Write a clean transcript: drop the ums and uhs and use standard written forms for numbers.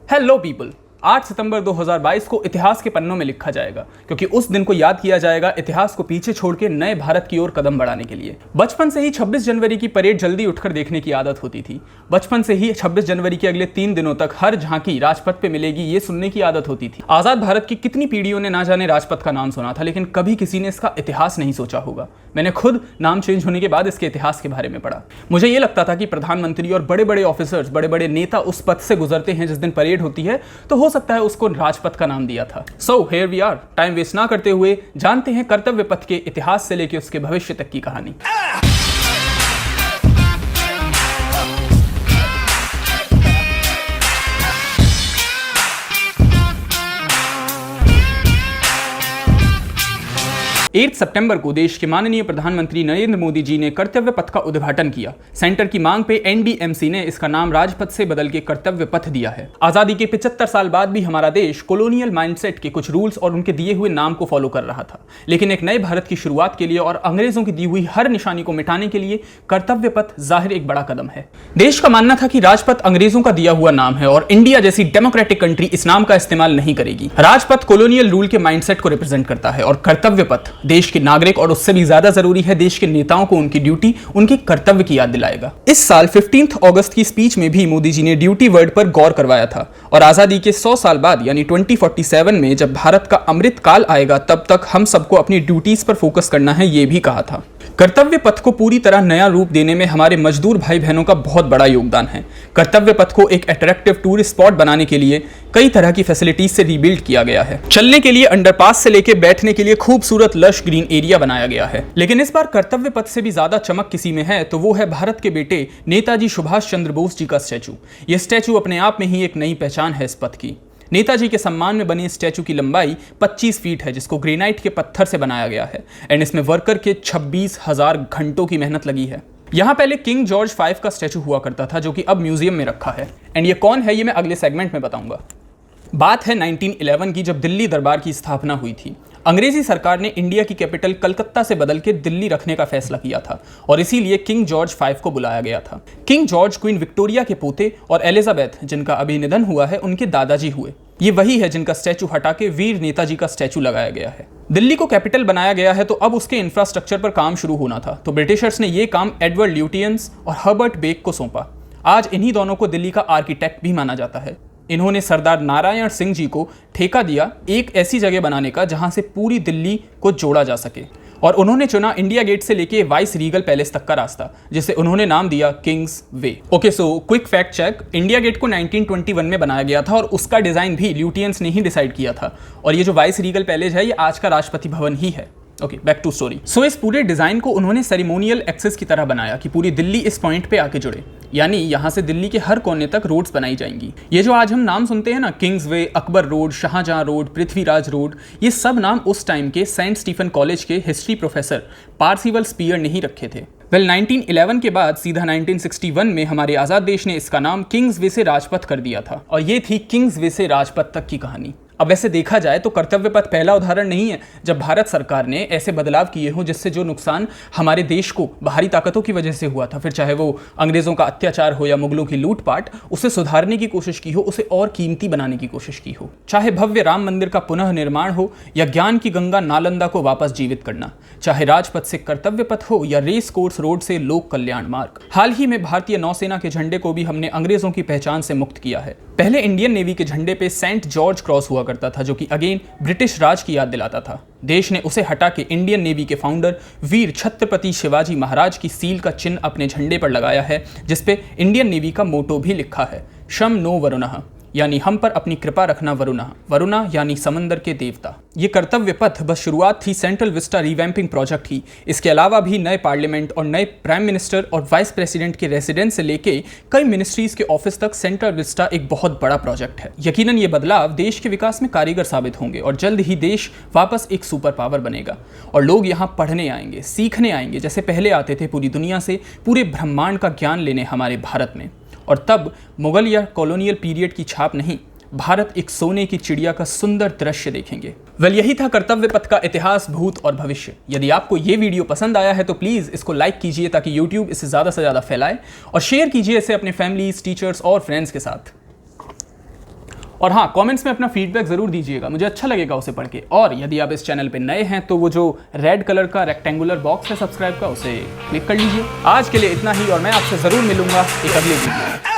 Hello people, 8 सितंबर 2022 को इतिहास के पन्नों में लिखा जाएगा क्योंकि उस दिन को याद किया जाएगा इतिहास को पीछे छोड़ के नए भारत की ओर कदम बढ़ाने के लिए। बचपन से ही 26 जनवरी की परेड जल्दी उठकर देखने की आदत होती थी। बचपन से ही 26 जनवरी के अगले 3 दिनों तक हर झांकी राजपथ पे मिलेगी ये सुनने की आदत होती थी। आजाद भारत की कितनी पीढ़ियों ने ना जाने राजपथ का नाम सुना था, लेकिन कभी किसी ने इसका इतिहास नहीं सोचा होगा। मैंने खुद नाम चेंज होने के बाद इसके इतिहास के बारे में पढ़ा। मुझे ये लगता था कि प्रधानमंत्री और बड़े बड़े ऑफिसर्स, बड़े बड़े नेता उस पथ से गुजरते हैं जिस दिन परेड होती है, तो हो सकता है उसको राजपथ का नाम दिया था। So here we are, time waste ना करते हुए जानते हैं कर्तव्य पथ के इतिहास से लेकर उसके भविष्य तक की कहानी। 8 सितंबर को देश के माननीय प्रधानमंत्री नरेंद्र मोदी जी ने कर्तव्य पथ का उद्घाटन किया। सेंटर की मांग पे एनडीएमसी ने इसका नाम राजपथ से बदल के कर्तव्य पथ दिया है। आजादी के 75 साल बाद भी हमारा देश कॉलोनियल माइंडसेट के कुछ रूल्स और उनके दिए हुए नाम को फॉलो कर रहा था, लेकिन एक नए भारत की शुरुआत के लिए और अंग्रेजों की दी हुई हर निशानी को मिटाने के लिए कर्तव्य पथ जाहिर एक बड़ा कदम है। देश का मानना था कि राजपथ अंग्रेजों का दिया हुआ नाम है और इंडिया जैसी डेमोक्रेटिक कंट्री इस नाम का इस्तेमाल नहीं करेगी। राजपथ कॉलोनियल रूल के माइंडसेट को रिप्रेजेंट करता है और कर्तव्य पथ देश के नागरिक और उससे भी ज्यादा जरूरी है देश के नेताओं को उनकी ड्यूटी, उनके कर्तव्य की याद दिलाएगा। इस साल 15 अगस्त की स्पीच में भी मोदी जी ने ड्यूटी वर्ड पर गौर करवाया था और आजादी के 100 साल बाद यानी 2047 में जब भारत का अमृत काल आएगा तब तक हम सबको अपनी ड्यूटीज पर फोकस करना है, ये भी कहा था। कर्तव्य पथ को पूरी तरह नया रूप देने में हमारे मजदूर भाई बहनों का बहुत बड़ा योगदान है। कर्तव्य पथ को एक अट्रैक्टिव टूरिस्ट स्पॉट बनाने के लिए कई तरह की फैसिलिटीज से रीबिल्ड किया गया है। चलने के लिए अंडरपास से लेकर बैठने के लिए खूबसूरत लश ग्रीन एरिया बनाया गया है। लेकिन इस बार कर्तव्य पथ से भी ज्यादा चमक किसी में है तो वो है भारत के बेटे नेताजी सुभाष चंद्र बोस जी का स्टैचू। यह स्टैचू अपने आप में ही एक नई पहचान है इस पथ की। नेताजी के सम्मान में बनी स्टैचू की लंबाई 25 फीट है, जिसको ग्रेनाइट के पत्थर से बनाया गया है एंड इसमें वर्कर के 26,000 घंटों की मेहनत लगी है। यहाँ पहले किंग जॉर्ज 5 का स्टैचू हुआ करता था जो कि अब म्यूजियम में रखा है एंड ये कौन है ये मैं अगले सेगमेंट में बताऊंगा। बात है 1911 की, जब दिल्ली दरबार की स्थापना हुई थी। अंग्रेजी सरकार ने इंडिया की कैपिटल कलकत्ता से बदल के दिल्ली रखने का फैसला किया था और इसीलिए किंग जॉर्ज 5 को बुलाया गया था। किंग जॉर्ज क्वीन विक्टोरिया के पोते और एलिजाबेथ जिनका अभी निधन हुआ है उनके दादाजी हुए। ये वही है जिनका स्टैचू हटा के वीर नेताजी का स्टैचू लगाया गया है। दिल्ली को कैपिटल बनाया गया है तो अब उसके इंफ्रास्ट्रक्चर पर काम शुरू होना था, तो ब्रिटिशर्स ने ये काम एडवर्ड ल्यूटियंस और हर्बर्ट बेक को सौंपा। आज इन्हीं दोनों को दिल्ली का आर्किटेक्ट भी माना जाता है। इन्होंने सरदार नारायण सिंह जी को ठेका दिया एक ऐसी जगह बनाने का जहां से पूरी दिल्ली को जोड़ा जा सके और उन्होंने चुना इंडिया गेट से लेके वाइस रीगल पैलेस तक का रास्ता, जिसे उन्होंने नाम दिया Kingsway. Okay, so quick fact check, India Gate को 1921 में बनाया गया था और उसका डिजाइन भी ल्यूटियंस ने ही डिसाइड किया था और ये जो वाइस रीगल पैलेस है ये आज का राष्ट्रपति भवन ही है। Okay, back to story. So इस पूरे डिजाइन को उन्होंने सेरेमोनियल एक्सेस की तरह बनाया कि पूरी दिल्ली इस पॉइंट पे आके जुड़े, यानी यहां से दिल्ली के हर कोने तक रोड्स बनाई जाएंगी। ये जो आज हम नाम सुनते हैं ना, Kingsway, Akbar road, Shahjahan road, Prithviraj road, ये सब नाम उस टाइम के सेंट स्टीफन कॉलेज के हिस्ट्री प्रोफेसर पार्सिवल स्पीयर ने ही रखे थे। 1911 के बाद सीधा 1961 में हमारे आजाद देश ने इसका नाम किंग्स वे से राजपथ कर दिया था और ये थी किंग्स वे से राजपथ तक की कहानी। अब वैसे देखा जाए तो कर्तव्य पथ पहला उदाहरण नहीं है जब भारत सरकार ने ऐसे बदलाव किए हों जिससे जो नुकसान हमारे देश को बाहरी ताकतों की वजह से हुआ था, फिर चाहे वो अंग्रेजों का अत्याचार हो या मुगलों की लूटपाट, उसे सुधारने की कोशिश की हो, उसे और कीमती बनाने की कोशिश की हो। चाहे भव्य राम मंदिर का पुनः निर्माण हो या ज्ञान की गंगा नालंदा को वापस जीवित करना, चाहे राजपथ से कर्तव्य पथ हो या रेस कोर्स रोड से लोक कल्याण मार्ग। हाल ही में भारतीय नौसेना के झंडे को भी हमने अंग्रेजों की पहचान से मुक्त किया है। पहले इंडियन नेवी के झंडे पे सेंट जॉर्ज क्रॉस हुआ करता था जो कि अगेन ब्रिटिश राज की याद दिलाता था। देश ने उसे हटा के इंडियन नेवी के फाउंडर वीर छत्रपति शिवाजी महाराज की सील का चिन्ह अपने झंडे पर लगाया है, जिसपे इंडियन नेवी का मोटो भी लिखा है, शम नो वरुणः, यानी हम पर अपनी कृपा रखना वरुणा। वरुणा यानी समंदर के देवता। ये कर्तव्य पथ बस शुरुआत थी सेंट्रल विस्टा रिवैम्पिंग प्रोजेक्ट की। इसके अलावा भी नए पार्लियामेंट और नए प्राइम मिनिस्टर और वाइस प्रेसिडेंट के रेसिडेंस से लेके कई मिनिस्ट्रीज के ऑफिस तक सेंट्रल विस्टा एक बहुत बड़ा प्रोजेक्ट है। यकीनन ये बदलाव देश के विकास में कारगर साबित होंगे और जल्द ही देश वापस एक सुपर पावर बनेगा और लोग यहाँ पढ़ने आएंगे, सीखने आएंगे, जैसे पहले आते थे पूरी दुनिया से पूरे ब्रह्मांड का ज्ञान लेने हमारे भारत में। और तब मुगल या कॉलोनियल पीरियड की छाप नहीं, भारत एक सोने की चिड़िया का सुंदर दृश्य देखेंगे। यही था कर्तव्य पथ का इतिहास, भूत और भविष्य। यदि आपको ये वीडियो पसंद आया है तो प्लीज़ इसको लाइक कीजिए ताकि YouTube इसे ज़्यादा से ज़्यादा फैलाए और शेयर कीजिए इसे अपने फैमिलीज, टीचर्स और फ्रेंड्स के साथ। और हाँ, कमेंट्स में अपना फीडबैक जरूर दीजिएगा, मुझे अच्छा लगेगा उसे पढ़ के। और यदि आप इस चैनल पे नए हैं तो वो जो रेड कलर का रेक्टेंगुलर बॉक्स है सब्सक्राइब का, उसे क्लिक कर लीजिए। आज के लिए इतना ही और मैं आपसे जरूर मिलूंगा एक अगले वीडियो में।